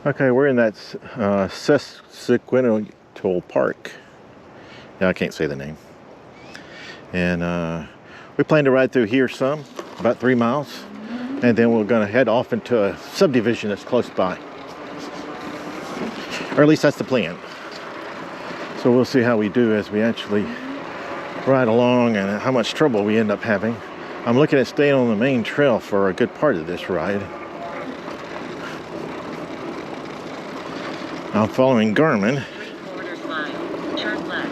Okay, we're in that Sesquicentennial Park. Yeah, I can't say the name. And we plan to ride through here some, about 3 miles. And then we're going to head off into a subdivision that's close by. Or at least that's the plan. So we'll see how we do as we actually ride along and how much trouble we end up having. I'm looking at staying on the main trail for a good part of this ride. I'm following Garmin. 3/4 mile, turn left.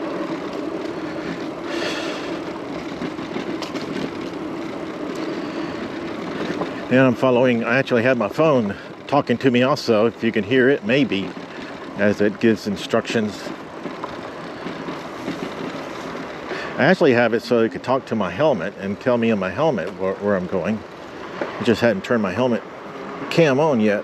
And I'm following, I actually have my phone talking to me also, if you can hear it, maybe, as it gives instructions. I actually have it so it could talk to my helmet and tell me in my helmet where I'm going. I just hadn't turned my helmet cam on yet.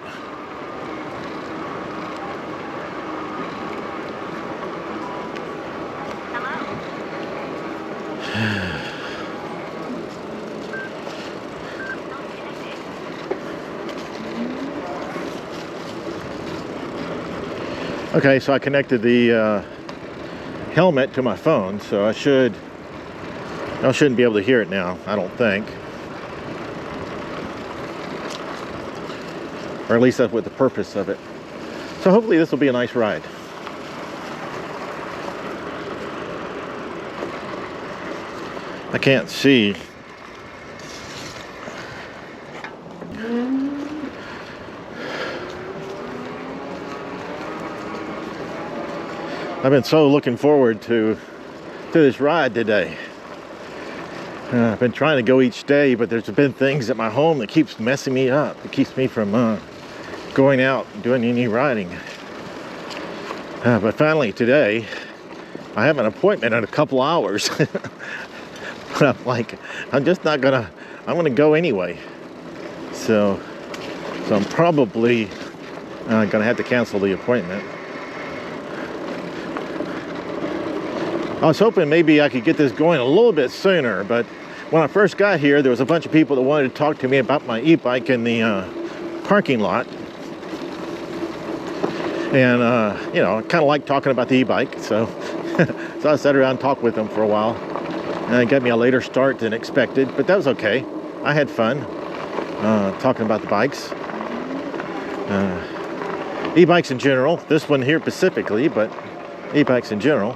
Okay, so I connected the helmet to my phone, so I shouldn't be able to hear it now, I don't think. Or at least that's what the purpose of it. So hopefully this will be a nice ride. I can't see. I've been so looking forward to this ride today. I've been trying to go each day, but there's been things at my home that keeps messing me up. It keeps me from going out and doing any riding. But finally today, I have an appointment in a couple hours. But I'm like, I'm just not gonna, I'm gonna go anyway. So I'm probably gonna have to cancel the appointment. I was hoping maybe I could get this going a little bit sooner, but when I first got here, there was a bunch of people that wanted to talk to me about my e-bike in the parking lot. And, you know, I kind of like talking about the e-bike, so, so I sat around and talked with them for a while. And it got me a later start than expected, but that was okay. I had fun talking about the bikes. E-bikes in general, this one here specifically, but e-bikes in general.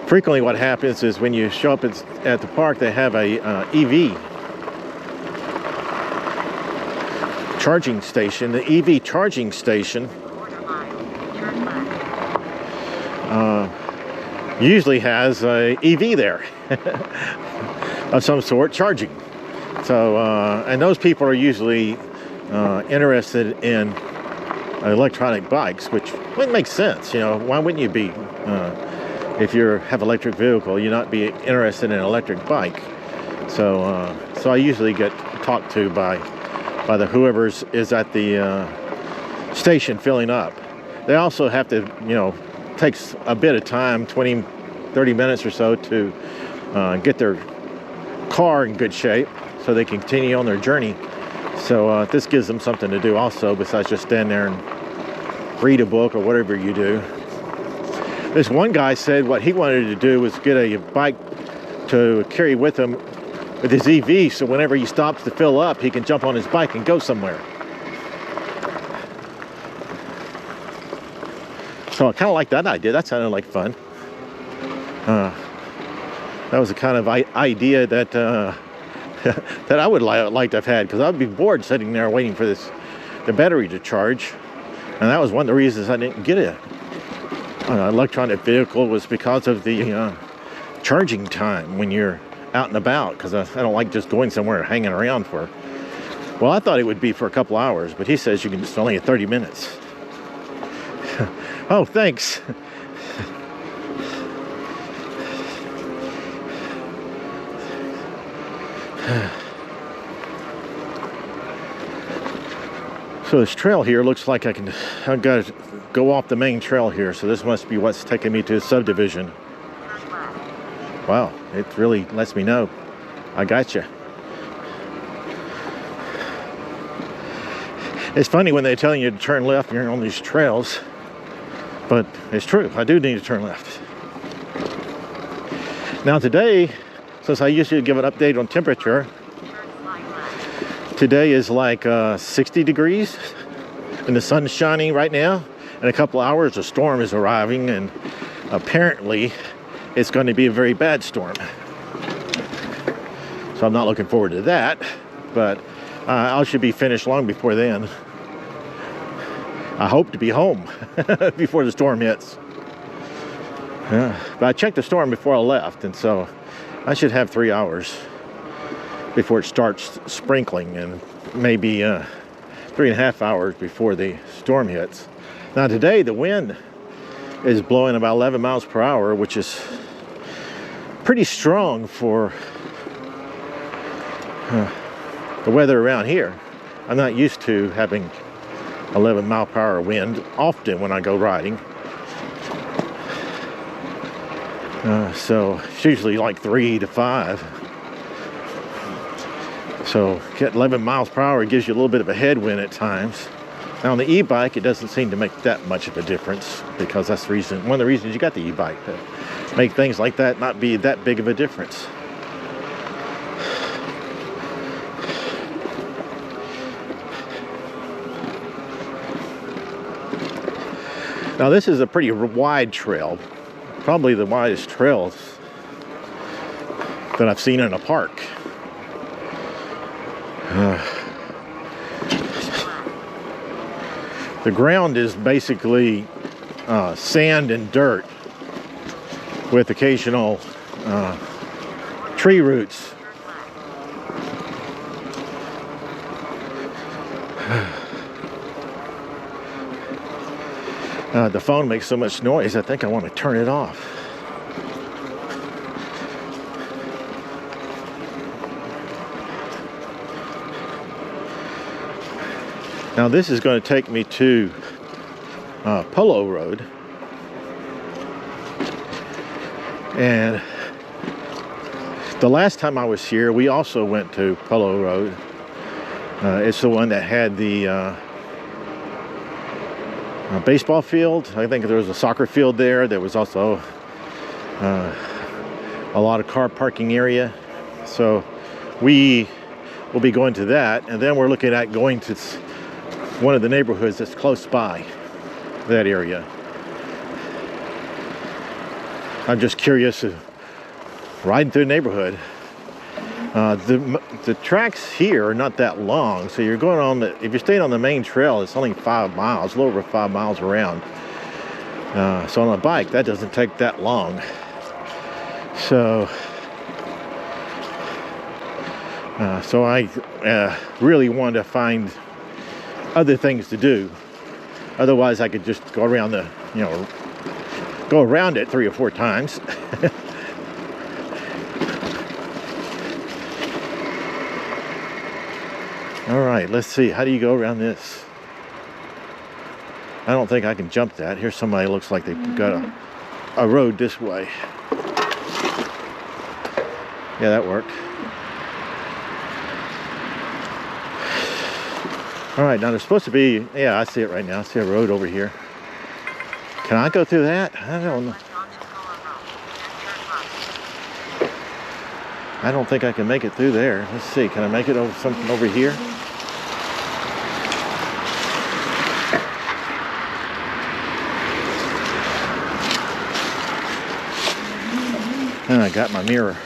Frequently what happens is when you show up at the park, they have a EV charging station. The EV charging station usually has a EV there of some sort charging. So, and those people are usually interested in electronic bikes, which wouldn't make sense. You know, why wouldn't you be, if you have an electric vehicle, you not be interested in an electric bike? So so I usually get talked to by the whoever's is at the station filling up. They also have to, you know, takes a bit of time, 20-30 minutes or so, to get their car in good shape so they can continue on their journey. So this gives them something to do also, besides just stand there and read a book or whatever you do. This one guy said what he wanted to do was get a bike to carry with him with his EV, so whenever he stops to fill up, he can jump on his bike and go somewhere. So I kind of like that idea. That sounded like fun. That was the kind of idea that that I would like to have had, because I'd be bored sitting there waiting for the battery to charge. And that was one of the reasons I didn't get an electronic vehicle, was because of the charging time when you're out and about, because I don't like just going somewhere and hanging around for, well, I thought it would be for a couple hours, but he says you can just only 30 minutes. Oh, thanks. So this trail here looks like I've got to go off the main trail here, so this must be what's taking me to the subdivision. Wow, it really lets me know. I got you. It's funny when they're telling you to turn left and you're on these trails, but it's true. I do need to turn left. Now today, since I usually give an update on temperature, today is like 60 degrees and the sun's shining right now. In a couple hours, a storm is arriving, and apparently it's going to be a very bad storm. So I'm not looking forward to that, but I should be finished long before then. I hope to be home before the storm hits. But I checked the storm before I left, and so I should have 3 hours before it starts sprinkling, and maybe 3.5 hours before the storm hits. Now today the wind is blowing about 11 miles per hour, which is pretty strong for the weather around here. I'm not used to having 11 mile per hour wind often when I go riding. So it's usually like 3 to 5. So get 11 miles per hour gives you a little bit of a headwind at times. Now on the e-bike, it doesn't seem to make that much of a difference, because that's the reason, one of the reasons you got the e-bike, to make things like that not be that big of a difference. Now this is a pretty wide trail, probably the widest trails that I've seen in a park. The ground is basically sand and dirt with occasional tree roots. The phone makes so much noise, I think I want to turn it off. Now this is going to take me to Polo Road, and the last time I was here we also went to Polo Road. It's the one that had the baseball field. I think there was a soccer field there. There was also a lot of car parking area. So we will be going to that, and then we're looking at going to one of the neighborhoods that's close by that area. I'm just curious of riding through the neighborhood. The tracks here are not that long, so you're going on the, if you're staying on the main trail, it's only 5 miles, a little over 5 miles around. So on a bike, that doesn't take that long. So I really wanted to find other things to do. Otherwise I could just go around the, go around it 3 or 4 times. All right, let's see, how do you go around this? I don't think I can jump that. Here's somebody looks like they've got a road this way. Yeah, that worked. All right, now there's supposed to be, yeah, I see it right now. I see a road over here. Can I go through that? I don't know. I don't think I can make it through there. Let's see, can I make it over something over here? And I got my mirror.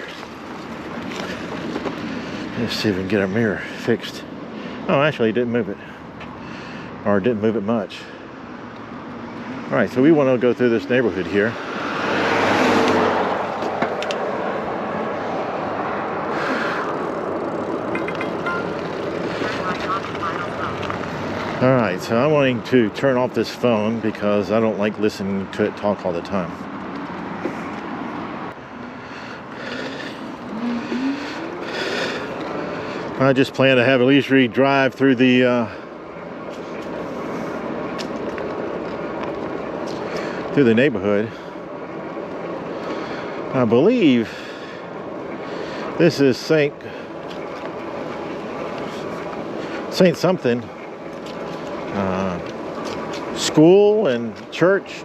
Let's see if we can get our mirror fixed. Oh, actually, it didn't move it. Or it didn't move it much. All right, so we want to go through this neighborhood here. All right, so I'm wanting to turn off this phone because I don't like listening to it talk all the time. I just plan to have a leisurely drive through the neighborhood. I believe this is Saint something. school and church.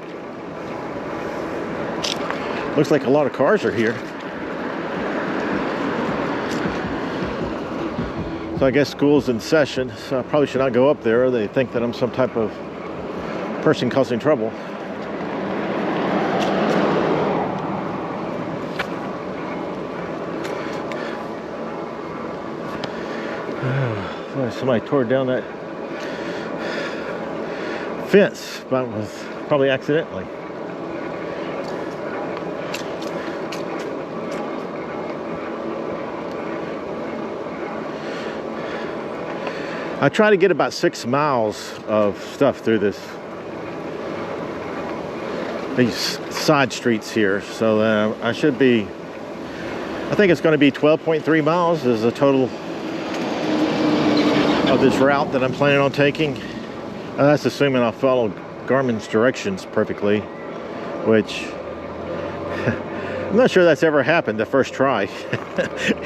Looks like a lot of cars are here. So I guess school's in session, so I probably should not go up there. They think that I'm some type of person causing trouble. Somebody tore down that fence, but it was probably accidentally. I try to get about 6 miles of stuff through these side streets here, so I should be, I think it's going to be 12.3 miles is the total of this route that I'm planning on taking. That's assuming I'll follow Garmin's directions perfectly, which I'm not sure that's ever happened the first try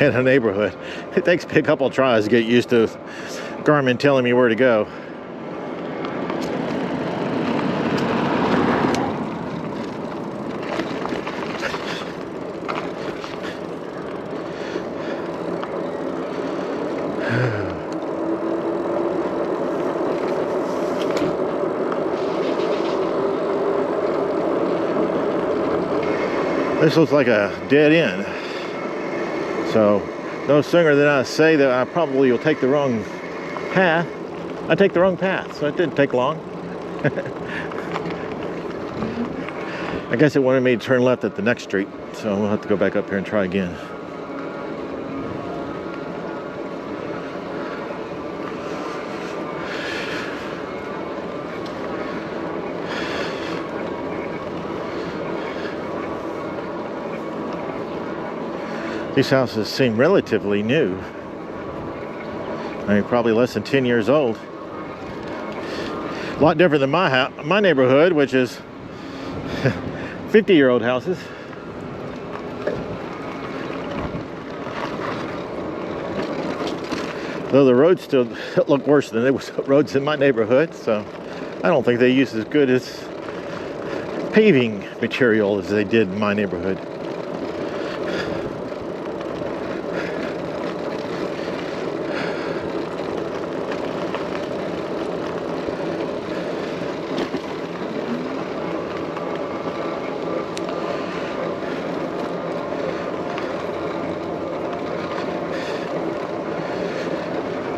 in a neighborhood. It takes a couple of tries to get used to Garmin telling me where to go. This looks like a dead end. So no sooner than I say that I probably will take the wrong path, I take the wrong path. So it didn't take long. I guess it wanted me to turn left at the next street, so we'll have to go back up here and try again. These houses seem relatively new. I mean, probably less than 10 years old. A lot different than my neighborhood, which is 50-year-old houses. Though the roads still look worse than the roads in my neighborhood, so I don't think they use as good as paving material as they did in my neighborhood.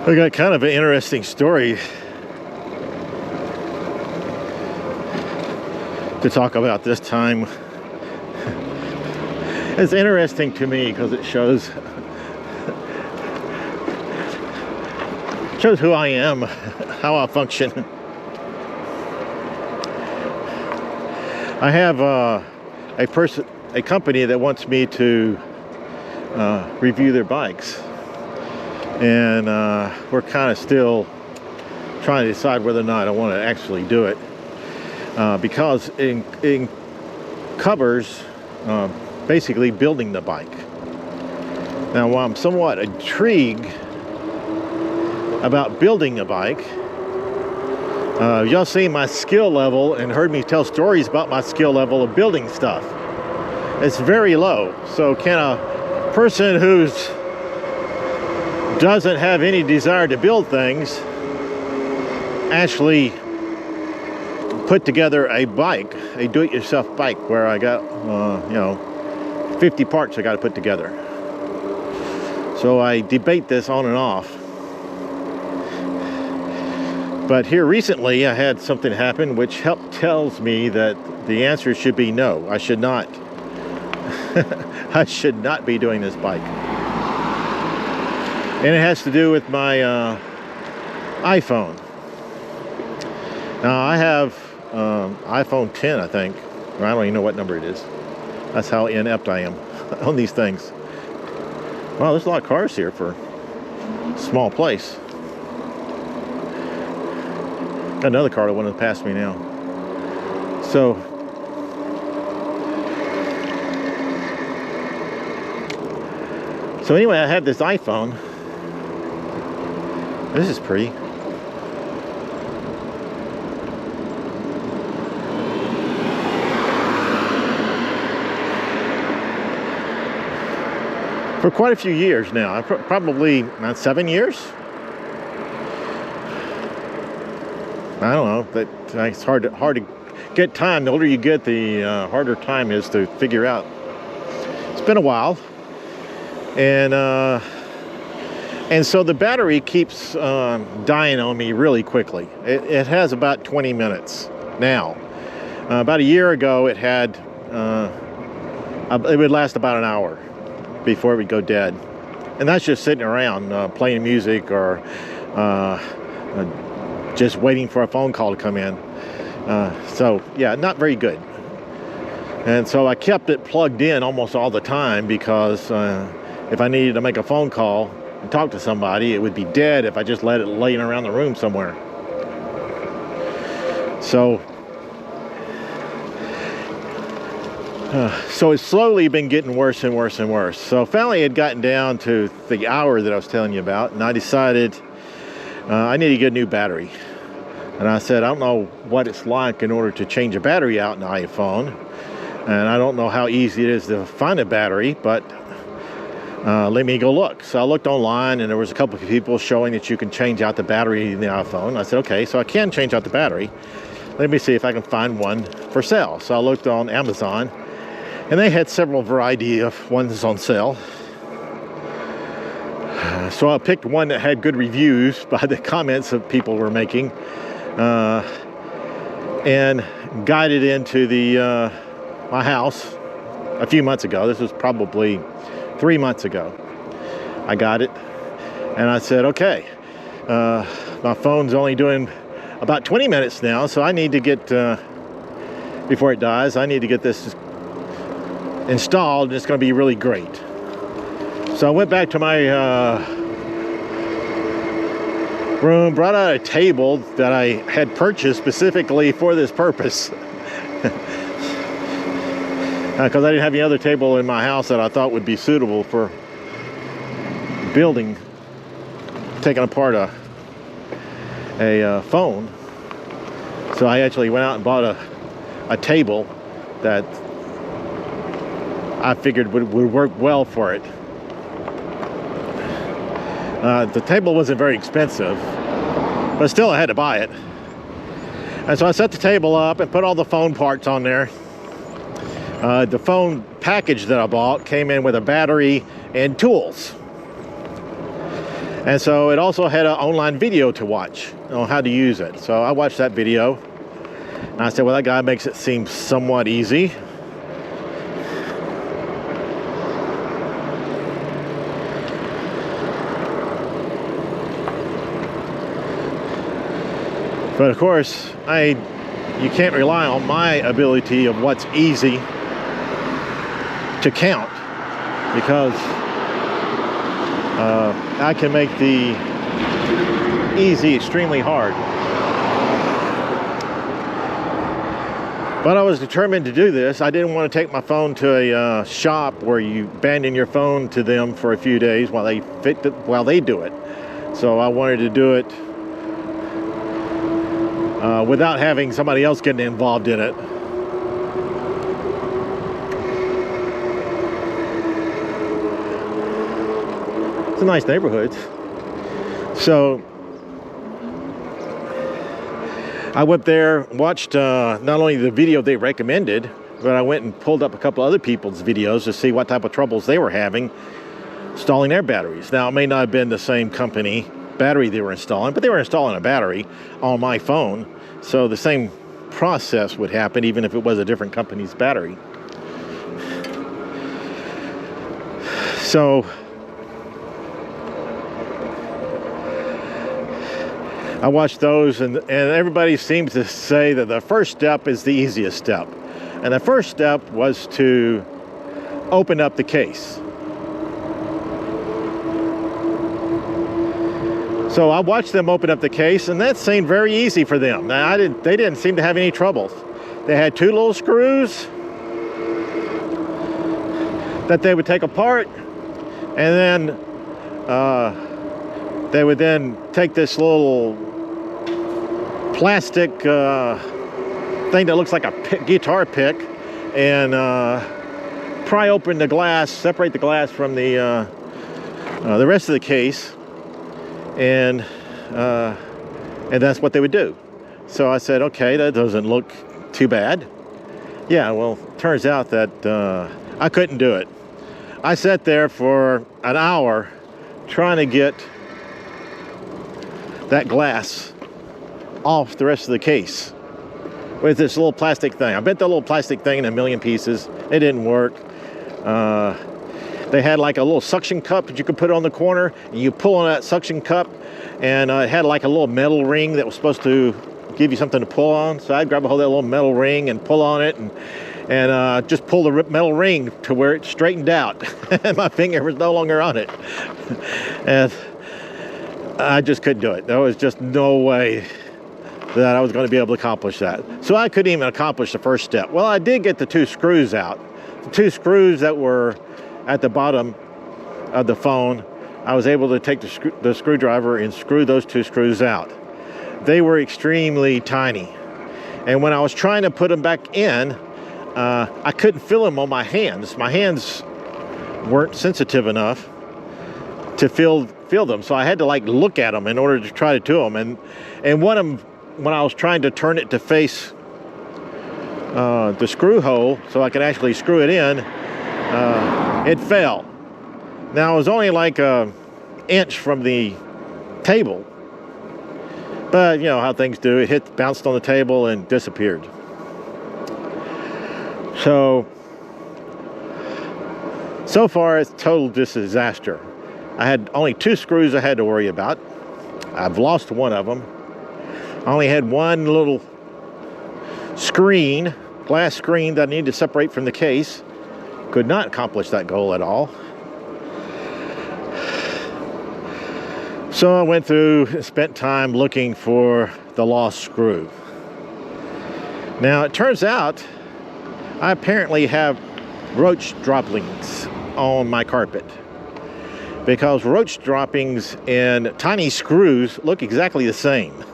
We got kind of an interesting story to talk about this time. It's interesting to me because it shows who I am, how I function. I have a company that wants me to review their bikes. And we're kind of still trying to decide whether or not I want to actually do it, because it covers basically building the bike. Now, while I'm somewhat intrigued about building a bike, y'all seen my skill level and heard me tell stories about my skill level of building stuff. It's very low. So can a person who's doesn't have any desire to build things actually put together a bike, a do-it-yourself bike, where I got 50 parts I got to put together? So I debate this on and off. But here recently I had something happen which tells me that the answer should be no. I should not I should not be doing this bike. And it has to do with my iPhone. Now I have iPhone 10, I think. Or I don't even know what number it is. That's how inept I am on these things. Wow, there's a lot of cars here for a small place. Got another car that wanted to pass me now. So anyway, I have this iPhone. This is pretty. for quite a few years now. Probably not 7 years. I don't know. It's hard to get time. The older you get, the harder time is to figure out. It's been a while, and so the battery keeps dying on me really quickly. It has about 20 minutes now. About a year ago, it had it would last about an hour before it would go dead, and that's just sitting around playing music or just waiting for a phone call to come in. So yeah, not very good. And so I kept it plugged in almost all the time because if I needed to make a phone call and talk to somebody, it would be dead if I just let it laying around the room somewhere. So it's slowly been getting worse and worse and worse. So finally it had gotten down to the hour that I was telling you about, and I decided I need to get a new battery. And I said, I don't know what it's like in order to change a battery out in an iPhone, and I don't know how easy it is to find a battery, but let me go look. So I looked online, and there was a couple of people showing that you can change out the battery in the iPhone. I said, okay, so I can change out the battery. Let me see if I can find one for sale. So I looked on Amazon, and they had several variety of ones on sale. So I picked one that had good reviews by the comments that people were making, and got it into my house a few months ago. This was probably 3 months ago. I got it, and I said, okay, my phone's only doing about 20 minutes now, so I need to get, before it dies, I need to get this installed, and it's going to be really great. So I went back to my room, brought out a table that I had purchased specifically for this purpose. Because I didn't have any other table in my house that I thought would be suitable for building, taking apart a phone. So I actually went out and bought a table that I figured would work well for it. The table wasn't very expensive, but still I had to buy it. And so I set the table up and put all the phone parts on there. The phone package that I bought came in with a battery and tools. And so it also had an online video to watch on how to use it. So I watched that video, and I said, well, that guy makes it seem somewhat easy. But of course, you can't rely on my ability of what's easy to count, because I can make the easy extremely hard. But I was determined to do this. I didn't want to take my phone to a shop where you abandon your phone to them for a few days while they do it. So I wanted to do it without having somebody else getting involved in it. It's a nice neighborhood. So I went there, watched not only the video they recommended, but I went and pulled up a couple other people's videos to see what type of troubles they were having installing their batteries. Now, it may not have been the same company battery they were installing, but they were installing a battery on my phone, so the same process would happen even if it was a different company's battery. So I watched those, and everybody seems to say that the first step is the easiest step. And the first step was to open up the case. So I watched them open up the case, and that seemed very easy for them. Now, they didn't seem to have any troubles. They had two little screws that they would take apart, and then they would then take this little plastic thing that looks like a guitar pick and pry open the glass, separate the glass from the rest of the case, and that's what they would do. So I said, okay, that doesn't look too bad. Yeah, well, turns out that I couldn't do it. I sat there for an hour trying to get that glass off the rest of the case with this little plastic thing. I bent the little plastic thing in a million pieces. It didn't work. They had like a little suction cup that you could put on the corner, and you pull on that suction cup, and it had like a little metal ring that was supposed to give you something to pull on. So I'd grab a hold of that little metal ring and pull on it, and just pull the metal ring to where it straightened out, and my finger was no longer on it. And I just couldn't do it. There was just no way that I was going to be able to accomplish that. So I couldn't even accomplish the first step. Well, I did get the 2 screws out. The 2 screws that were at the bottom of the phone, I was able to take the screwdriver and screw those 2 screws out. They were extremely tiny. And when I was trying to put them back in, I couldn't feel them on my hands. My hands weren't sensitive enough to feel them. So I had to like look at them in order to try to do them. And one of them, when I was trying to turn it to face the screw hole so I could actually screw it in, it fell. Now it was only like an inch from the table, but you know how things do. It bounced on the table and disappeared. So far it's total disaster. I had only 2 screws I had to worry about. I've lost one of them. I only had one little screen, glass screen, that I needed to separate from the case. Could not accomplish that goal at all. So I went through, spent time looking for the lost screw. Now it turns out I apparently have roach droppings on my carpet, because roach droppings and tiny screws look exactly the same.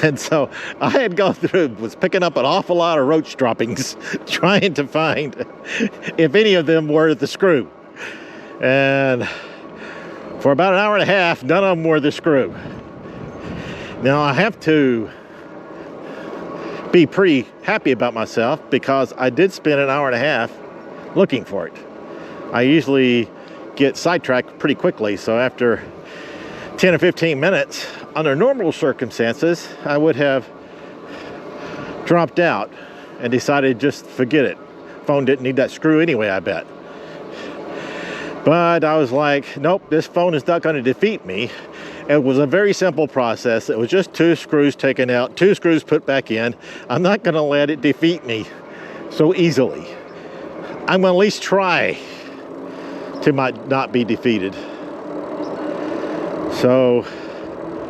And so I had gone through, was picking up an awful lot of roach droppings, trying to find if any of them were the screw. And for about an hour and a half, none of them were the screw. Now I have to be pretty happy about myself, because I did spend an hour and a half looking for it. I usually get sidetracked pretty quickly, so after 10 or 15 minutes, under normal circumstances, I would have dropped out and decided just forget it. Phone didn't need that screw anyway, I bet. But I was like, nope, this phone is not going to defeat me. It was a very simple process. It was just 2 screws taken out, 2 screws put back in. I'm not going to let it defeat me so easily. I'm going to at least try to not be defeated. So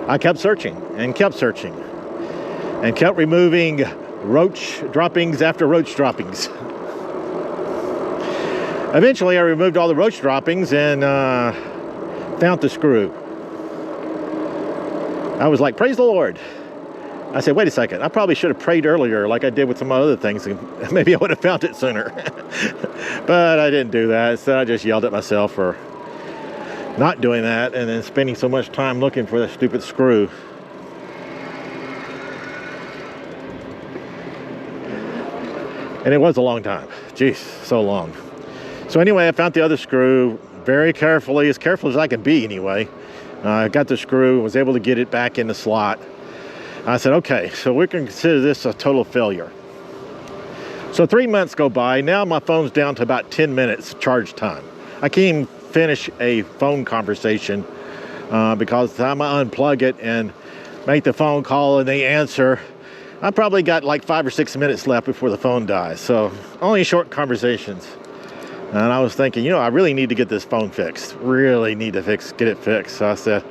I kept searching and kept searching and kept removing roach droppings after roach droppings. Eventually I removed all the roach droppings and found the screw. I was like, praise the Lord. I said, wait a second, I probably should have prayed earlier like I did with some other things, and maybe I would have found it sooner. But I didn't do that. So I just yelled at myself for not doing that and then spending so much time looking for that stupid screw. And it was a long time. Jeez, so long. So anyway, I found the other screw very carefully, as careful as I could be anyway. I got the screw, was able to get it back in the slot. I said, okay, so we can consider this a total failure. So 3 months go by. Now my phone's down to about 10 minutes charge time. I can't even finish a phone conversation because by the time I unplug it and make the phone call and they answer, I probably got like 5 or 6 minutes left before the phone dies. So only short conversations. And I was thinking, I really need to get this phone fixed. Really need to get it fixed. So I said,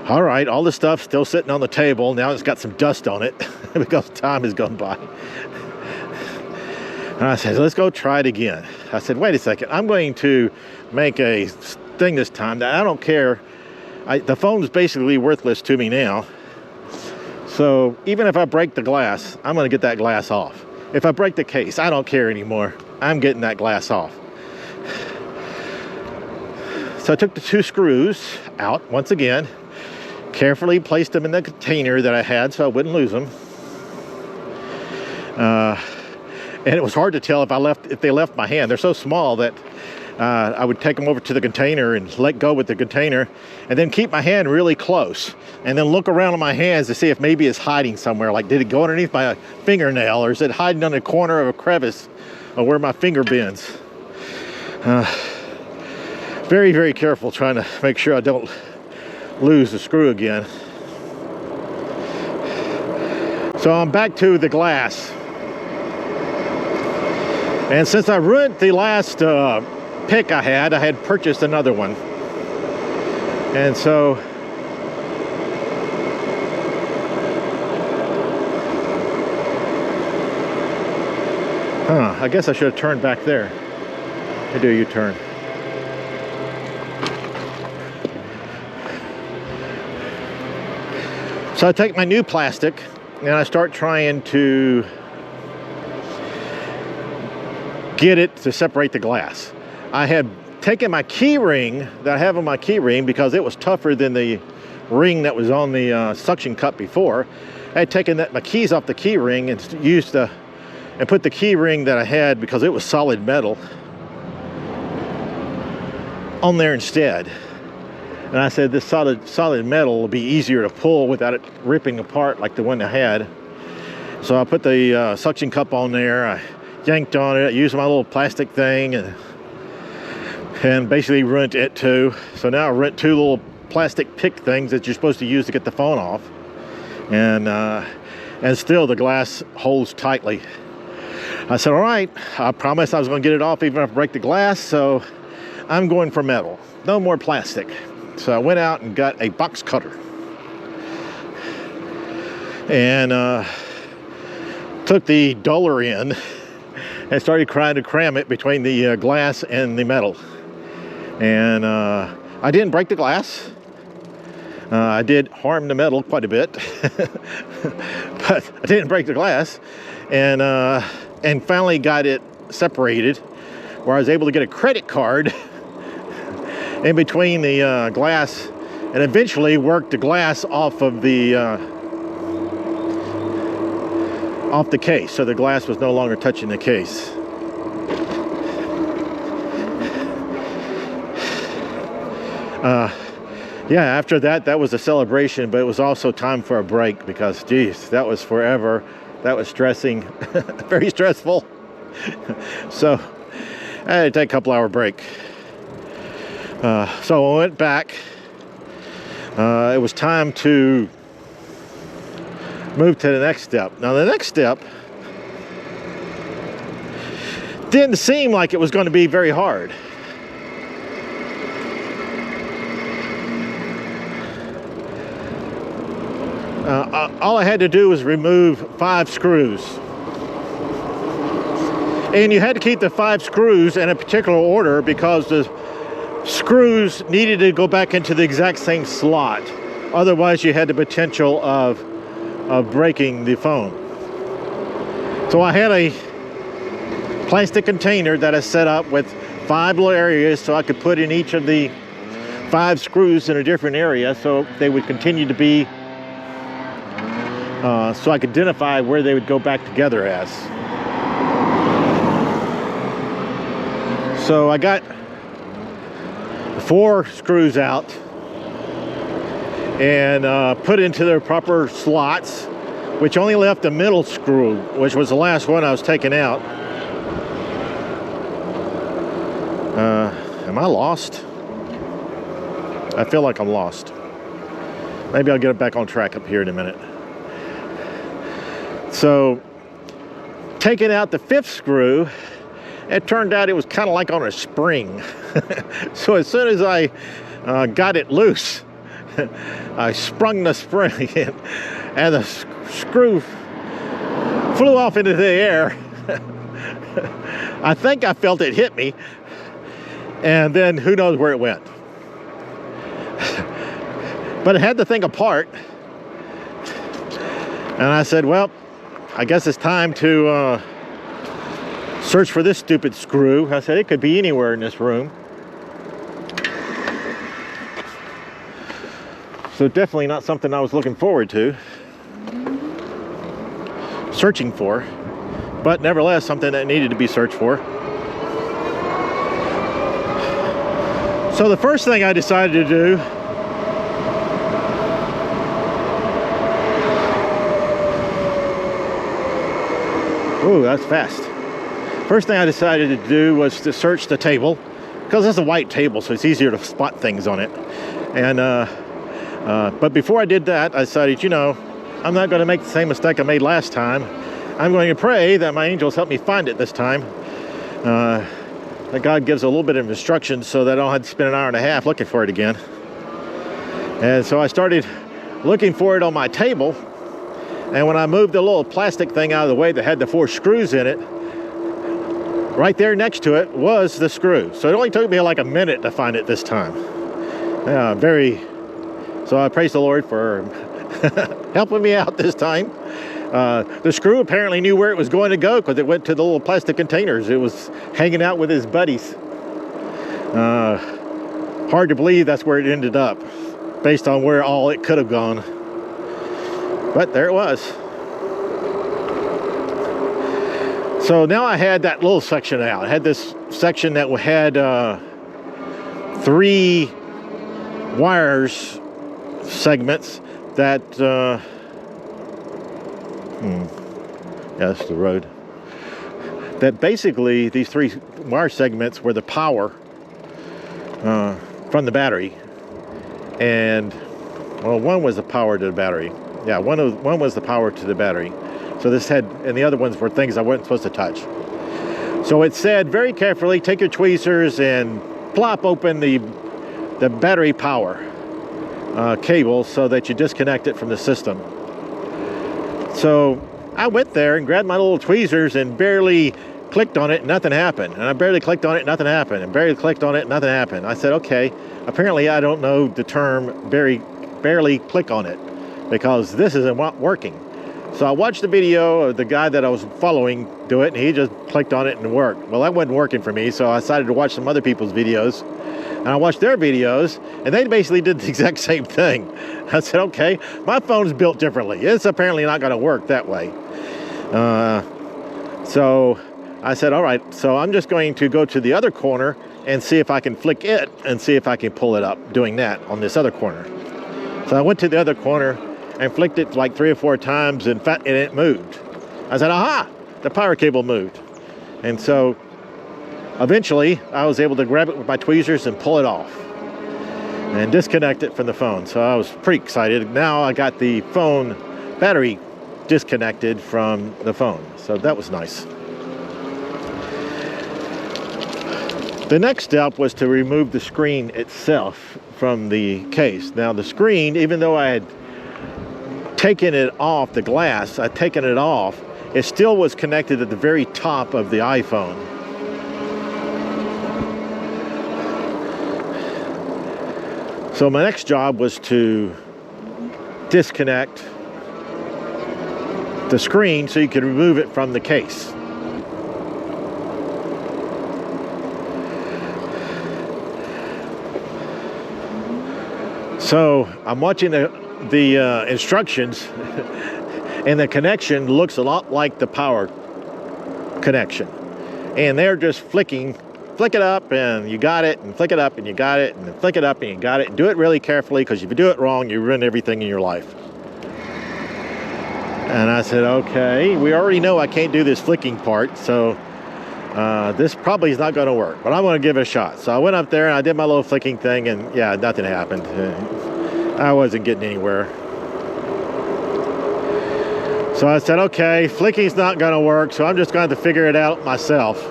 all right, all the stuff's still sitting on the table. Now it's got some dust on it because time has gone by. And I said, let's go try it again. I said, wait a second. I'm going to make a thing this time that I don't care. The phone's basically worthless to me now. So even if I break the glass, I'm going to get that glass off. If I break the case, I don't care anymore. I'm getting that glass off. So I took the 2 screws out once again, carefully placed them in the container that I had so I wouldn't lose them. And it was hard to tell if they left my hand. They're so small that I would take them over to the container and let go with the container, and then keep my hand really close, and then look around on my hands to see if maybe it's hiding somewhere. Like, did it go underneath my fingernail, or is it hiding on the corner of a crevice or where my finger bends? Very, very careful trying to make sure I don't lose the screw again. So I'm back to the glass. And since I ruined the last pick I had purchased another one. And so I guess I should have turned back there. I do a U-turn. So I take my new plastic and I start trying to get it to separate the glass. I had taken my key ring that I have on my key ring, because it was tougher than the ring that was on the suction cup before. I had taken my keys off the key ring and put the key ring that I had, because it was solid metal, on there instead. And I said, this solid metal will be easier to pull without it ripping apart like the one I had. So I put the suction cup on there. I yanked on it. I used my little plastic thing and basically ruined it too. So now I rent 2 little plastic pick things that you're supposed to use to get the phone off. And still the glass holds tightly. I said, all right, I promised I was going to get it off even if I break the glass, so I'm going for metal. No more plastic. So I went out and got a box cutter. And took the duller end and started trying to cram it between the glass and the metal. And I didn't break the glass. I did harm the metal quite a bit, but I didn't break the glass. And finally got it separated, where I was able to get a credit card in between the glass, and eventually worked the glass off of the case, so the glass was no longer touching the case. Yeah, after that was a celebration, but it was also time for a break, because geez, that was forever. That was stressing, very stressful. So I had to take a couple-hour break. So I went back. It was time to move to the next step. Now the next step didn't seem like it was going to be very hard. All I had to do was remove 5 screws. And you had to keep the 5 screws in a particular order, because the screws needed to go back into the exact same slot. Otherwise, you had the potential of breaking the phone. So I had a plastic container that I set up with 5 little areas, so I could put in each of the 5 screws in a different area, so they would continue to be, so I could identify where they would go back together as. So I got 4 screws out and put into their proper slots, which only left the middle screw, which was the last one I was taking out. Am I lost? I feel like I'm lost. Maybe I'll get it back on track up here in a minute. So, taking out the 5th screw, it turned out it was kind of like on a spring. So as soon as I got it loose, I sprung the spring and the screw flew off into the air. I think I felt it hit me, and then who knows where it went. But it had the thing apart, and I said, well, I guess it's time to Search for this stupid screw. I said it could be anywhere in this room. So definitely not something I was looking forward to searching for, but nevertheless something that needed to be searched for. So the first thing I decided to do ooh, that's fast. First thing I decided to do was to search the table, because it's a white table, so it's easier to spot things on it. And but before I did that, I decided, you know, I'm not going to make the same mistake I made last time. I'm going to pray that my angels help me find it this time. That God gives a little bit of instructions so that I don't have to spend an hour and a half looking for it again. And so I started looking for it on my table. And when I moved the little plastic thing out of the way that had the 4 screws in it, right there next to it was the screw. So it only took me like a minute to find it this time. So I praise the Lord for helping me out this time. The screw apparently knew where it was going to go because it went to the little plastic containers. It was hanging out with his buddies. Hard to believe that's where it ended up, based on where all it could have gone. But there it was. So now I had that little section out. I had this section that had 3 wires segments that that's the road. That basically these 3 wire segments were the power from the battery, and well, one was the power to the battery. Yeah, one was the power to the battery. So this had, and the other ones were things I wasn't supposed to touch. So it said very carefully, take your tweezers and plop open the battery power cable so that you disconnect it from the system. So I went there and grabbed my little tweezers and barely clicked on it, and nothing happened. And I barely clicked on it, nothing happened. And barely clicked on it, nothing happened. I said, okay, apparently I don't know the term barely click on it, because this isn't working. So I watched the video of the guy that I was following do it, and he just clicked on it and it worked. Well, that wasn't working for me, so I decided to watch some other people's videos. And I watched their videos, and they basically did the exact same thing. I said, okay, my phone's built differently. It's apparently not going to work that way. So I said, all right, so I'm just going to go to the other corner and see if I can flick it and see if I can pull it up doing that on this other corner. So I went to the other corner and flicked it like 3 or 4 times, and it moved. I said, aha, the power cable moved. And so eventually I was able to grab it with my tweezers and pull it off and disconnect it from the phone. So I was pretty excited. Now I got the phone battery disconnected from the phone. So that was nice. The next step was to remove the screen itself from the case. Now the screen, even though I had taken it off, the glass, I'd taken it off, it still was connected at the very top of the iPhone. So my next job was to disconnect the screen so you could remove it from the case. So I'm watching the instructions, and the connection looks a lot like the power connection. And they're just flick it up and you got it, and flick it up and you got it, and flick it up and you got it. And do it really carefully, because if you do it wrong, you ruin everything in your life. And I said, okay, we already know I can't do this flicking part, so this probably is not going to work, but I'm going to give it a shot. So I went up there and I did my little flicking thing, and yeah, nothing happened. I wasn't getting anywhere. So I said, okay, flicking's not going to work, so I'm just going to have to figure it out myself.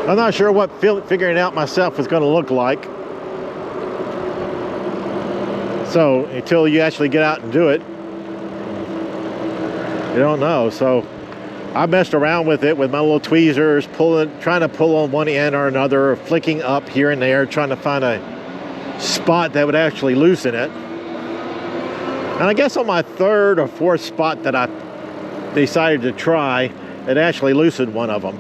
I'm not sure what figuring it out myself was going to look like. So until you actually get out and do it, you don't know. So I messed around with it with my little tweezers, trying to pull on one end or another, flicking up here and there, trying to find a spot that would actually loosen it. And I guess on my 3rd or 4th spot that I decided to try, it actually loosened one of them.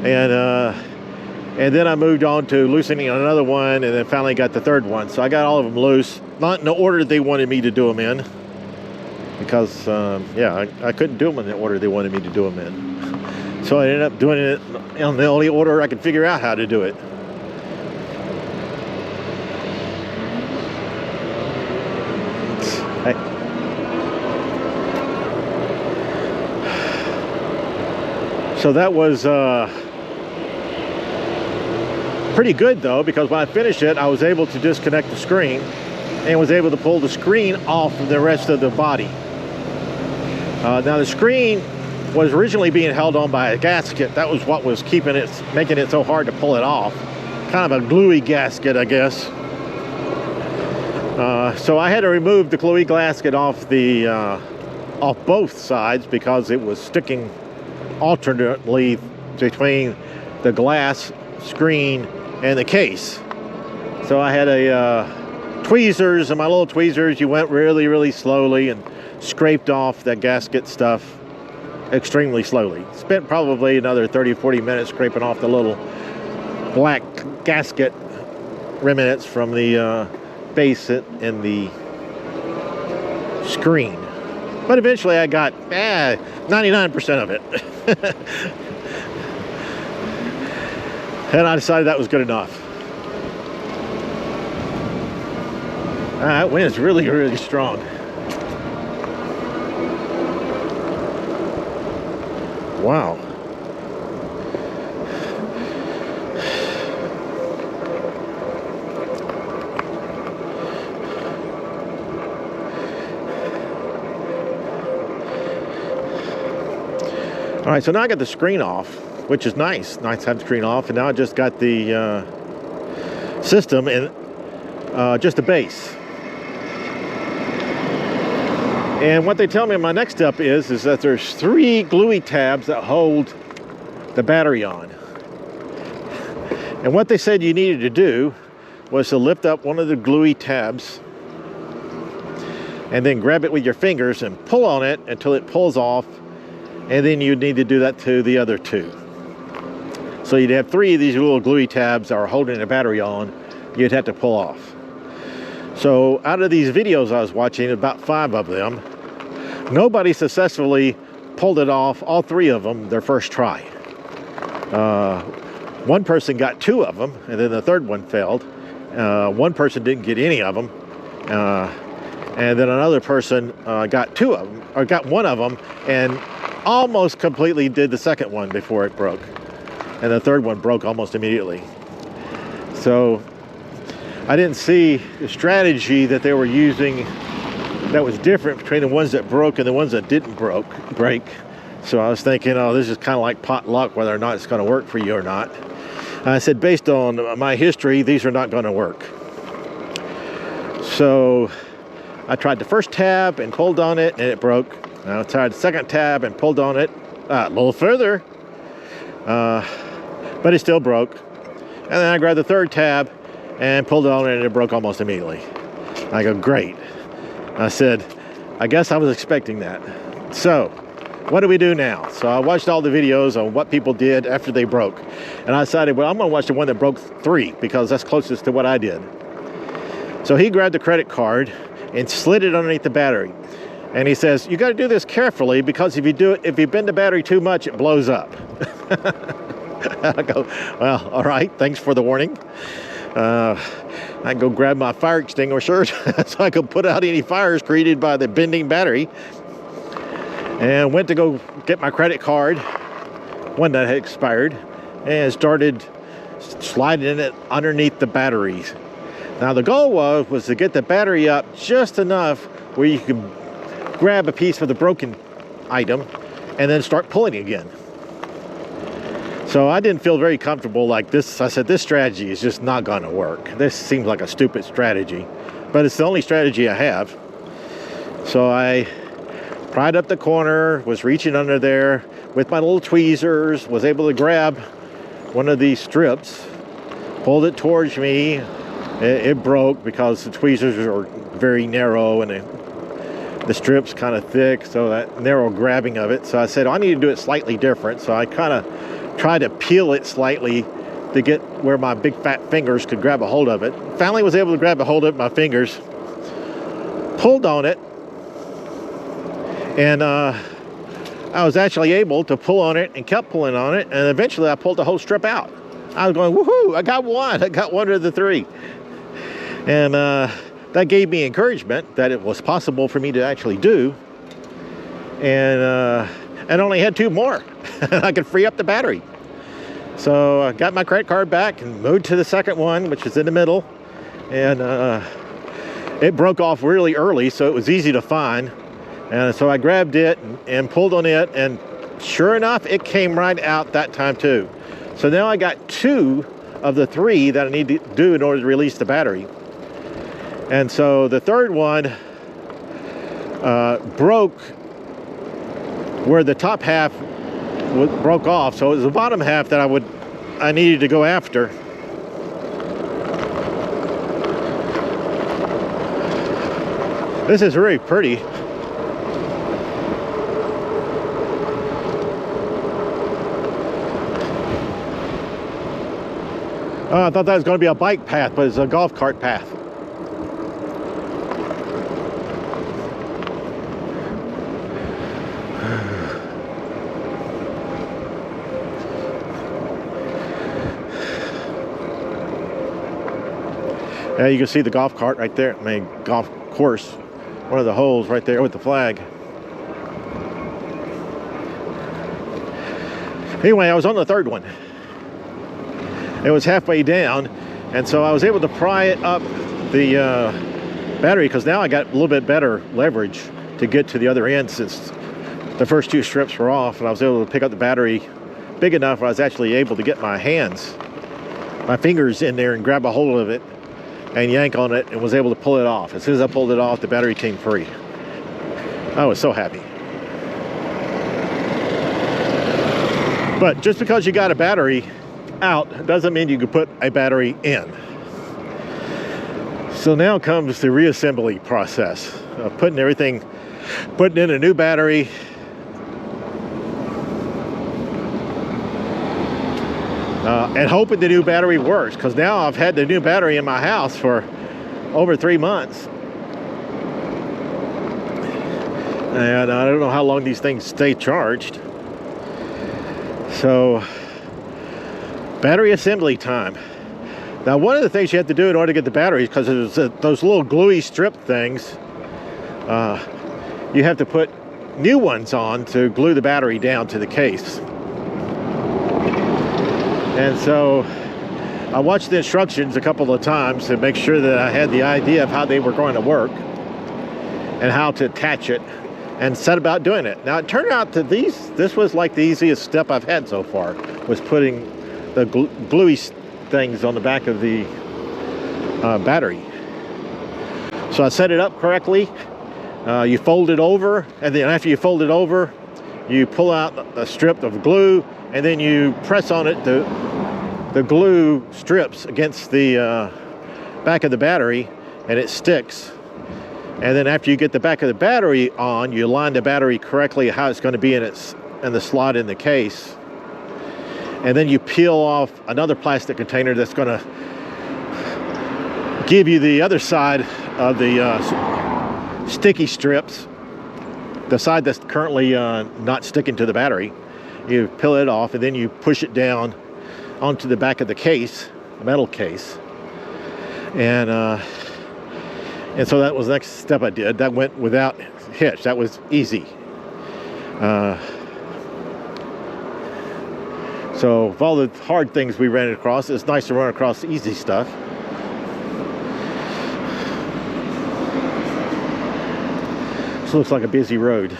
And then I moved on to loosening another one, and then finally got the third one. So I got all of them loose, not in the order they wanted me to do them in, because yeah, I couldn't do them in the order they wanted me to do them in. So I ended up doing it in the only order I could figure out how to do it. So that was pretty good though, because when I finished it, I was able to disconnect the screen and was able to pull the screen off the rest of the body. Now the screen was originally being held on by a gasket. That was what was keeping it, making it so hard to pull it off. Kind of a gluey gasket, I guess. So I had to remove the gluey gasket off the off both sides because it was sticking alternately between the glass screen and the case. So I had a tweezers, and my little tweezers, you went really, really slowly and scraped off that gasket stuff extremely slowly. Spent probably another 30-40 minutes scraping off the little black gasket remnants from the base in the screen. But eventually I got 99% of it. And I decided that was good enough. That wind is really, really strong. Wow. All right, so now I got the screen off, which is nice. Nice to have the screen off, and now I just got the system and just the base. And what they tell me in my next step is that there's 3 gluey tabs that hold the battery on. And what they said you needed to do was to lift up one of the gluey tabs and then grab it with your fingers and pull on it until it pulls off. And then you'd need to do that to the other 2. So you'd have 3 of these little gluey tabs that are holding the battery on, you'd have to pull off. So out of these videos I was watching, about 5 of them, nobody successfully pulled it off, all 3 of them, their first try. One person got 2 of them, and then the third one failed. One person didn't get any of them. And then another person got 2 of them, or got 1 of them, and almost completely did the second one before it broke. And the third one broke almost immediately. So I didn't see the strategy that they were using that was different between the ones that broke and the ones that didn't break. So I was thinking, oh, this is kind of like pot luck, whether or not it's going to work for you or not. And I said, based on my history, these are not going to work. So I tried the first tab and pulled on it, and it broke. I tried the second tab and pulled on it a little further, but it still broke. And then I grabbed the third tab and pulled it on it, and it broke almost immediately. I go, great. I said, I guess I was expecting that. So what do we do now? So I watched all the videos on what people did after they broke. And I decided, well, I'm going to watch the one that broke 3 because that's closest to what I did. So he grabbed the credit card and slid it underneath the battery. And he says, you got to do this carefully because if you bend the battery too much, it blows up. I go, well, all right, thanks for the warning. I go grab my fire extinguisher so I could put out any fires created by the bending battery. And went to go get my credit card, one that had expired, and started sliding it underneath the batteries. Now the goal was to get the battery up just enough where you could grab a piece of the broken item and then start pulling again. So I didn't feel very comfortable like this. I said, this strategy is just not going to work. This seems like a stupid strategy, but it's the only strategy I have. So I pried up the corner, was reaching under there with my little tweezers, was able to grab one of these strips, pulled it towards me. It broke because the tweezers are very narrow and the strip's kind of thick, so that narrow grabbing of it. So I said, I need to do it slightly different. So I kind of tried to peel it slightly to get where my big fat fingers could grab a hold of it. Finally was able to grab a hold of it, my fingers, pulled on it, and I was actually able to pull on it and kept pulling on it, and eventually I pulled the whole strip out. I was going, woohoo, I got one of the three. And that gave me encouragement that it was possible for me to actually do. And I only had 2 more. I could free up the battery. So I got my credit card back and moved to the second one, which is in the middle. And it broke off really early, so it was easy to find. And so I grabbed it and pulled on it, and sure enough, it came right out that time too. So now I got 2 of the 3 that I need to do in order to release the battery. And so the third one broke where the top half broke off. So it was the bottom half that I needed to go after. This is really pretty. I thought that was going to be a bike path, but it's a golf cart path. Yeah, you can see the golf cart right there. I mean, golf course. One of the holes right there with the flag. Anyway, I was on the third one. It was halfway down, and so I was able to pry it up the battery, because now I got a little bit better leverage to get to the other end, since the first 2 strips were off, and I was able to pick up the battery big enough where I was actually able to get my fingers in there and grab a hold of it and yank on it, and was able to pull it off. As soon as I pulled it off, the battery came free. I was so happy. But just because you got a battery out doesn't mean you can put a battery in. So now comes the reassembly process of putting in a new battery, and hoping the new battery works, because now I've had the new battery in my house for over 3 months, and I don't know how long these things stay charged. So battery assembly time. Now, one of the things you have to do in order to get the batteries, because there's those little gluey strip things, you have to put new ones on to glue the battery down to the case. And so I watched the instructions a couple of times to make sure that I had the idea of how they were going to work and how to attach it, and set about doing it. Now, it turned out that this was like the easiest step I've had so far, was putting the gluey things on the back of the battery. So I set it up correctly. You fold it over, and then after you fold it over, you pull out a strip of glue, and then you press on it. The glue strips against the back of the battery, and it sticks. And then after you get the back of the battery on, you line the battery correctly how it's going to be in the slot in the case. And then you peel off another plastic container that's going to give you the other side of the sticky strips, the side that's currently not sticking to the battery. You peel it off, and then you push it down onto the back of the case, the metal case. And so that was the next step I did. That went without hitch. That was easy. So of all the hard things we ran across, it's nice to run across easy stuff. This looks like a busy road.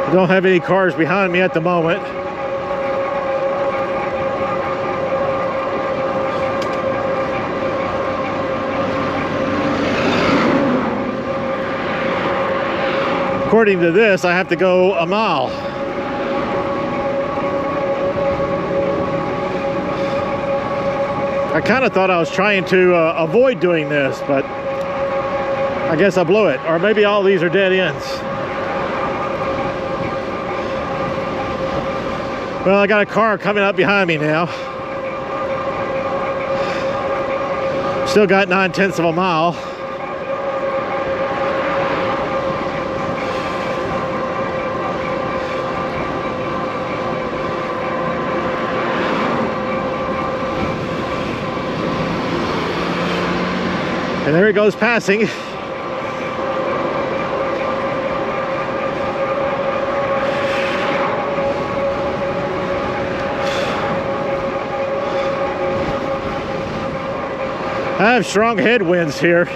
I don't have any cars behind me at the moment. According to this, I have to go a mile. I kind of thought I was trying to avoid doing this, but I guess I blew it. Or maybe all these are dead ends. Well, I got a car coming up behind me now. Still got 9/10 of a mile. And there he goes passing. I have strong headwinds here.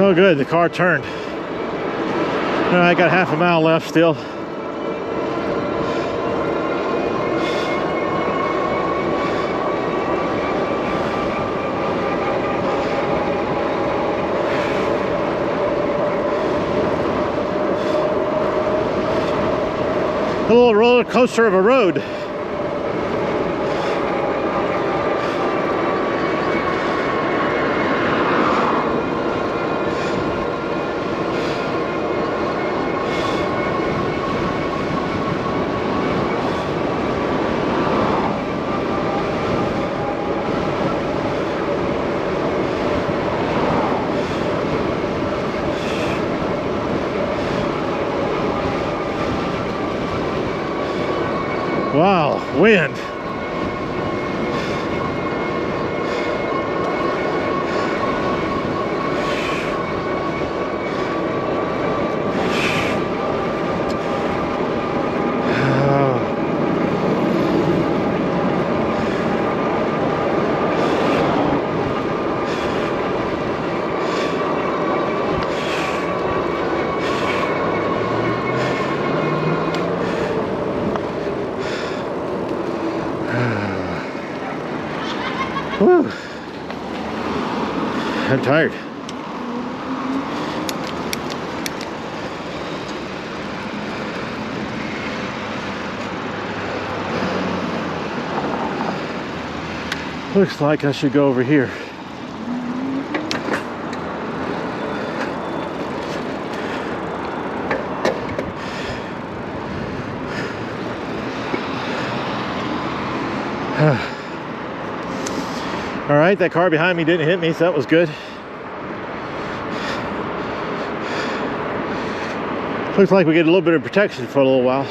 Oh good, the car turned. All right, I got half a mile left still. A little roller coaster of a road. Wow, wind. Whew. I'm tired. Looks like I should go over here. All right, that car behind me didn't hit me, so that was good. Looks like we get a little bit of protection for a little while.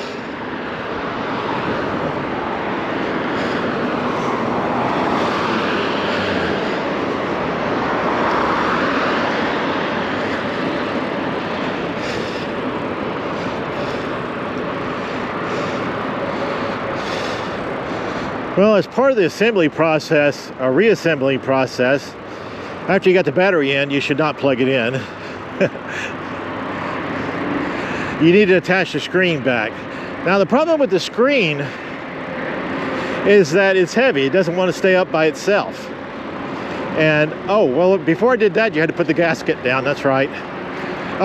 Well, as part of the assembly process, or reassembly process, after you got the battery in, you should not plug it in. You need to attach the screen back. Now, the problem with the screen is that it's heavy. It doesn't want to stay up by itself. And, oh, well, before I did that, you had to put the gasket down. That's right.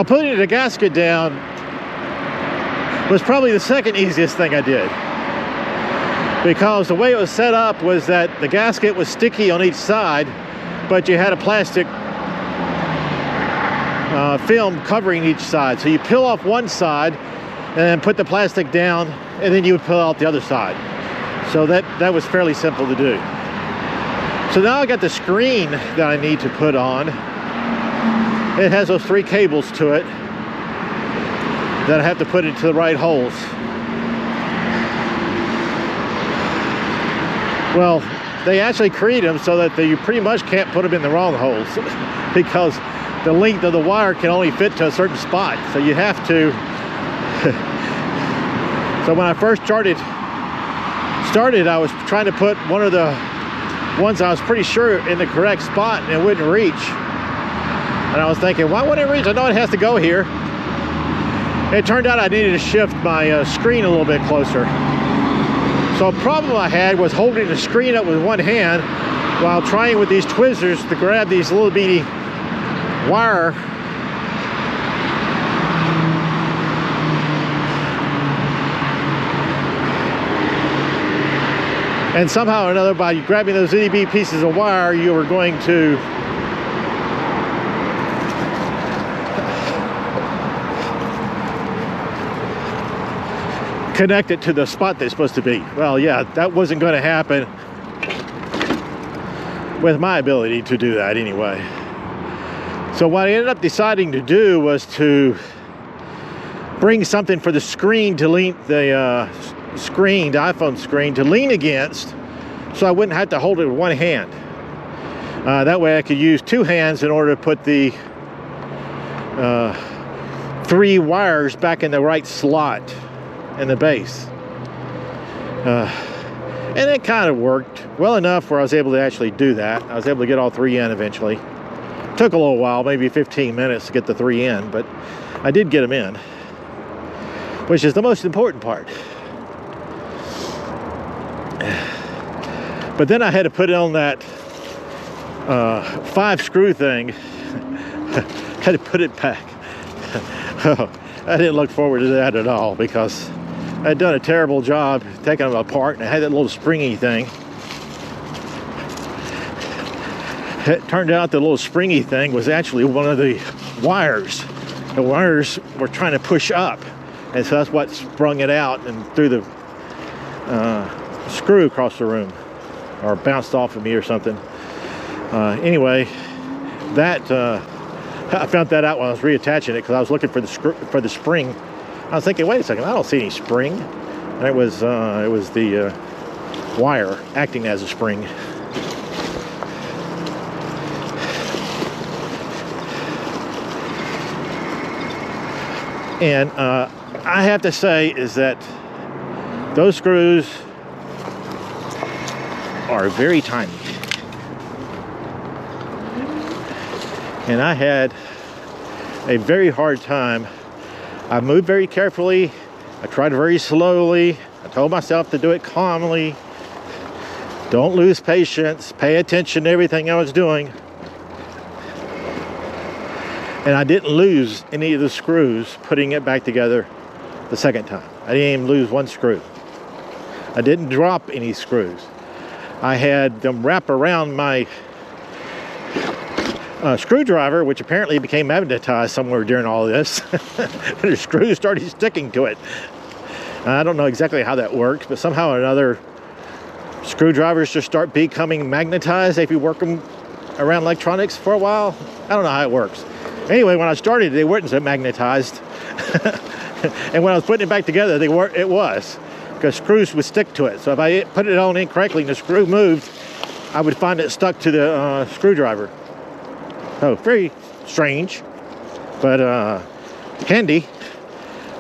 Putting the gasket down was probably the second easiest thing I did. Because the way it was set up was that the gasket was sticky on each side, but you had a plastic film covering each side. So you peel off one side and then put the plastic down, and then you would peel out the other side. So that was fairly simple to do. So now I got the screen that I need to put on. It has those 3 cables to it that I have to put into the right holes. Well, they actually create them so that you pretty much can't put them in the wrong holes because the length of the wire can only fit to a certain spot. So you have to, so when I first started, I was trying to put one of the ones I was pretty sure in the correct spot and it wouldn't reach. And I was thinking, why wouldn't it reach? I know it has to go here. It turned out I needed to shift my screen a little bit closer. So a problem I had was holding the screen up with one hand while trying with these tweezers to grab these little bitty wire. And somehow or another, by grabbing those itty bitty pieces of wire, you were going to connect it to the spot they're supposed to be. Well, yeah, that wasn't going to happen with my ability to do that anyway. So what I ended up deciding to do was to bring something for the screen to lean, the iPhone screen to lean against, so I wouldn't have to hold it with one hand. That way I could use two hands in order to put the 3 wires back in the right slot in the base. And it kind of worked well enough where I was able to actually do that. I was able to get all 3 in eventually. Took a little while, maybe 15 minutes to get the 3 in, but I did get them in, which is the most important part. But then I had to put it on that 5 screw thing. Had to put it back. I didn't look forward to that at all because I'd done a terrible job taking them apart, and I had that little springy thing. It turned out the little springy thing was actually one of the wires. The wires were trying to push up, and so that's what sprung it out and threw the screw across the room, or bounced off of me or something. Anyway, that I found that out when I was reattaching it, because I was looking for the spring. I was thinking, wait a second, I don't see any spring. And it was the wire acting as a spring. And I have to say is that those screws are very tiny. And I had a very hard time. I moved very carefully. I tried very slowly. I told myself to do it calmly. Don't lose patience. Pay attention to everything I was doing. And I didn't lose any of the screws putting it back together the second time. I didn't even lose one screw. I didn't drop any screws. I had them wrap around my screwdriver, which apparently became magnetized somewhere during all of this. The screws started sticking to it. I don't know exactly how that works, but somehow or another, screwdrivers just start becoming magnetized if you work them around electronics for a while. I don't know how it works. Anyway, when I started, they weren't so magnetized. And when I was putting it back together, it was, because screws would stick to it. So if I put it on incorrectly and the screw moved, I would find it stuck to the screwdriver. So very strange, but handy.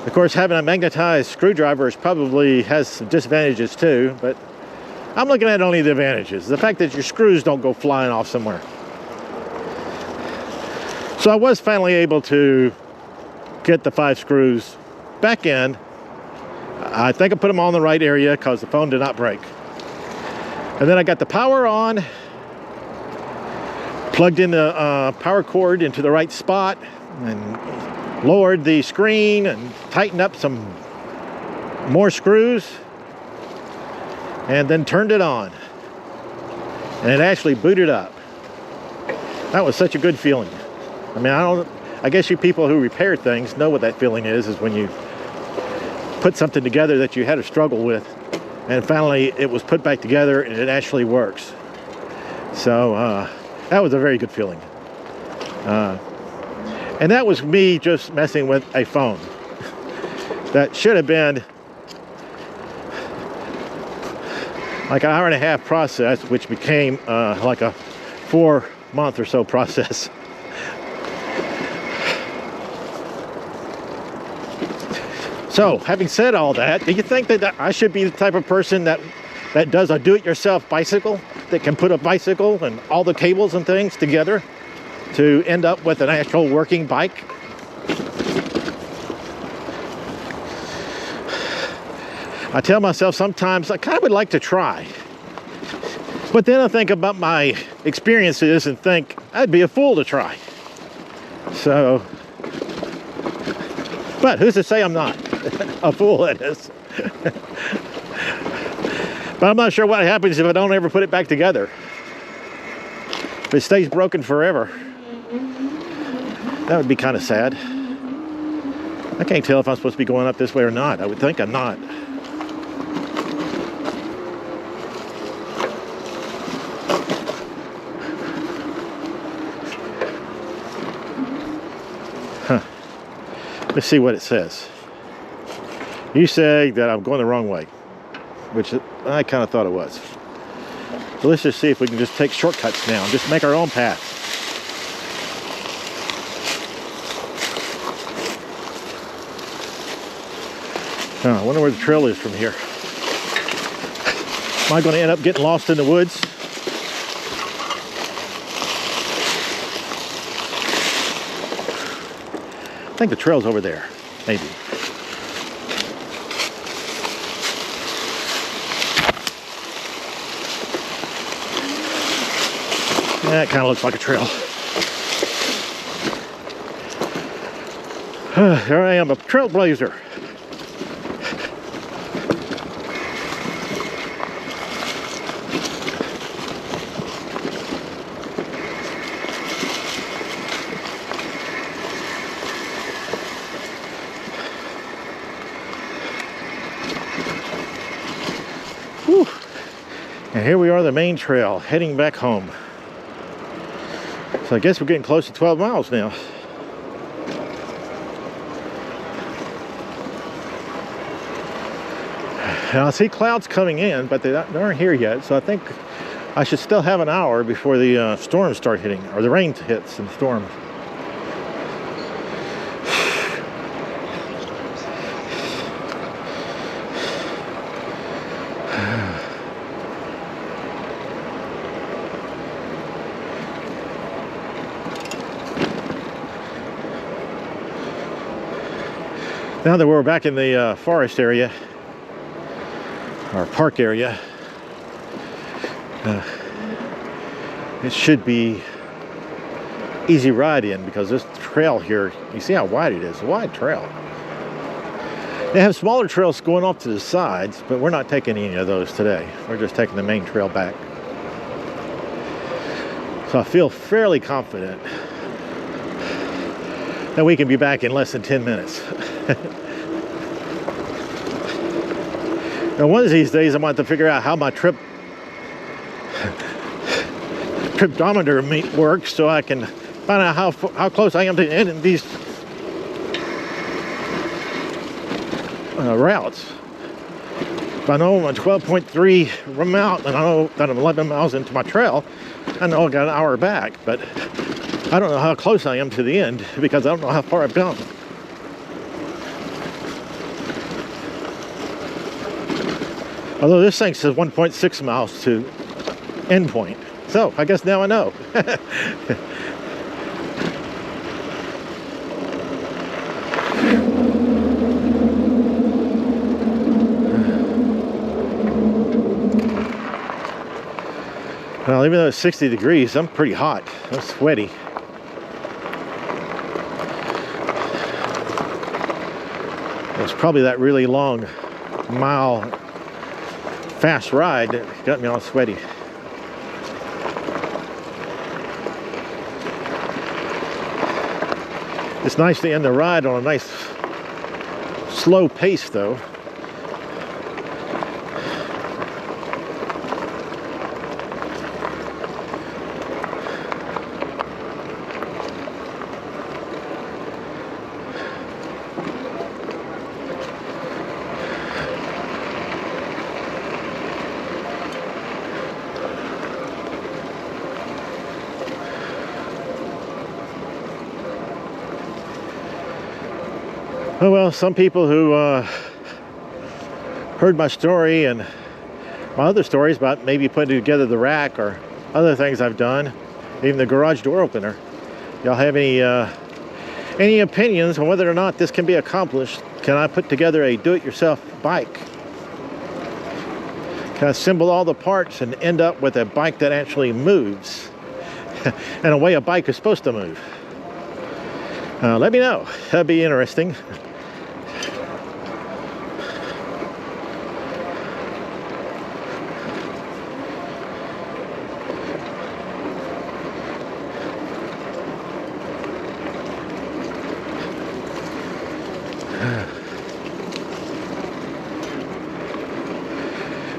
Of course, having a magnetized screwdriver probably has some disadvantages too, but I'm looking at only the advantages. The fact that your screws don't go flying off somewhere. So I was finally able to get the 5 screws back in. I think I put them all in the right area because the phone did not break. And then I got the power on, plugged in the power cord into the right spot, and lowered the screen and tightened up some more screws, and then turned it on. And it actually booted up. That was such a good feeling. I mean, I guess you people who repair things know what that feeling is when you put something together that you had a struggle with, and finally it was put back together and it actually works. So that was a very good feeling. And that was me just messing with a phone. That should have been like an hour-and-a-half process, which became like a 4-month or so process. So, having said all that, do you think that I should be the type of person that does a do-it-yourself bicycle, that can put a bicycle and all the cables and things together to end up with an actual working bike? I tell myself sometimes I kind of would like to try. But then I think about my experiences and think I'd be a fool to try. So, but who's to say I'm not a fool, that is. But I'm not sure what happens if I don't ever put it back together. If it stays broken forever, that would be kind of sad. I can't tell if I'm supposed to be going up this way or not. I would think I'm not. Let's see what it says. You say that I'm going the wrong way, which I kind of thought it was. So let's just see if we can just take shortcuts now and just make our own path. Oh, I wonder where the trail is from here. Am I going to end up getting lost in the woods? I think the trail's over there, maybe. That kind of looks like a trail. Here I am, a trailblazer. Whew. And here we are, the main trail, heading back home. So I guess we're getting close to 12 miles now. Now I see clouds coming in, but they aren't here yet. So I think I should still have an hour before the storms start hitting, or the rain hits and storms. Now that we're back in the forest area, or park area, it should be easy ride in, because this trail here, you see how wide it is, a wide trail. They have smaller trails going off to the sides, but we're not taking any of those today. We're just taking the main trail back. So I feel fairly confident that we can be back in less than 10 minutes. Now, one of these days, I'm going to have to figure out how my tripdometer works, so I can find out how close I am to the end of these routes. If I know I'm at 12.3 mile, and I know that I'm 11 miles into my trail, I know I got an hour back, but I don't know how close I am to the end because I don't know how far I've gone. Although this thing says 1.6 miles to end point. So I guess now I know. Well, even though it's 60 degrees, I'm pretty hot. I'm sweaty. It's probably that really long mile fast ride that got me all sweaty. It's nice to end the ride on a nice slow pace though. Oh, well, some people who heard my story and my other stories about maybe putting together the rack or other things I've done, even the garage door opener. Y'all have any opinions on whether or not this can be accomplished? Can I put together a do-it-yourself bike? Can I assemble all the parts and end up with a bike that actually moves in a way a bike is supposed to move? Let me know. That'd be interesting.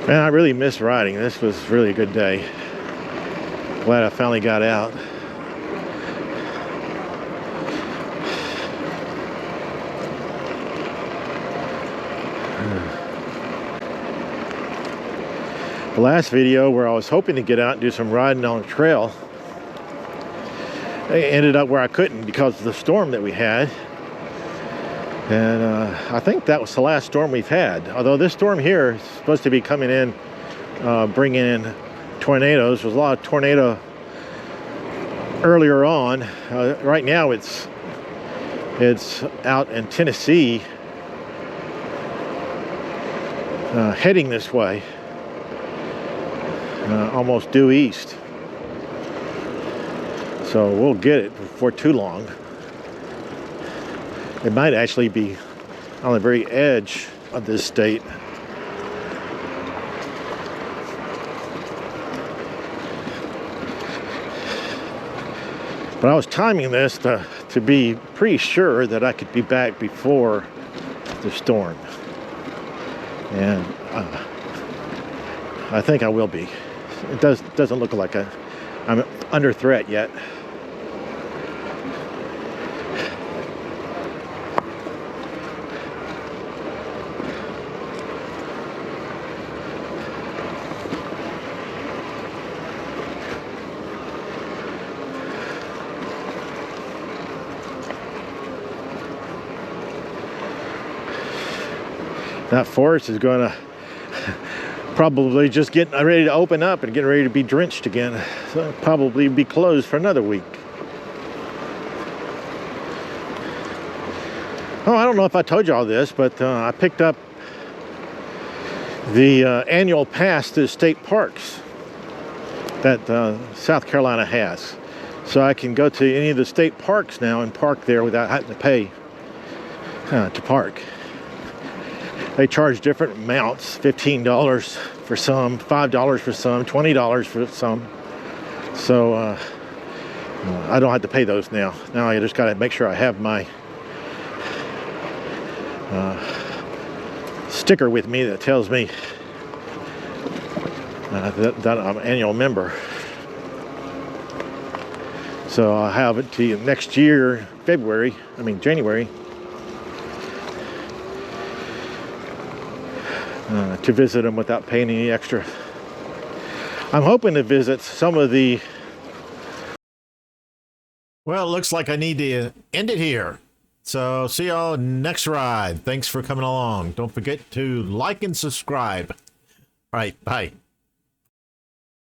Man, I really missed riding. This was really a good day. Glad I finally got out. The last video where I was hoping to get out and do some riding on the trail, it ended up where I couldn't because of the storm that we had. And I think that was the last storm we've had. Although this storm here is supposed to be coming in, bringing in tornadoes. There was a lot of tornado earlier on. Right now it's out in Tennessee, heading this way, almost due east. So we'll get it before too long. It might actually be on the very edge of this state. But I was timing this to be pretty sure that I could be back before the storm. And I think I will be. It doesn't look like I'm under threat yet. That forest is going to probably just getting ready to open up and getting ready to be drenched again. So it'll probably be closed for another week. Oh, I don't know if I told you all this, but I picked up the annual pass to the state parks that South Carolina has. So I can go to any of the state parks now and park there without having to pay to park. They charge different amounts, $15 for some, $5 for some, $20 for some. So I don't have to pay those now. Now I just got to make sure I have my sticker with me that tells me that I'm an annual member. So I'll have it to next year, January. To visit them without paying any extra. I'm hoping to visit some of the... Well, it looks like I need to end it here. So see y'all next ride. Thanks for coming along. Don't forget to like and subscribe. All right, bye.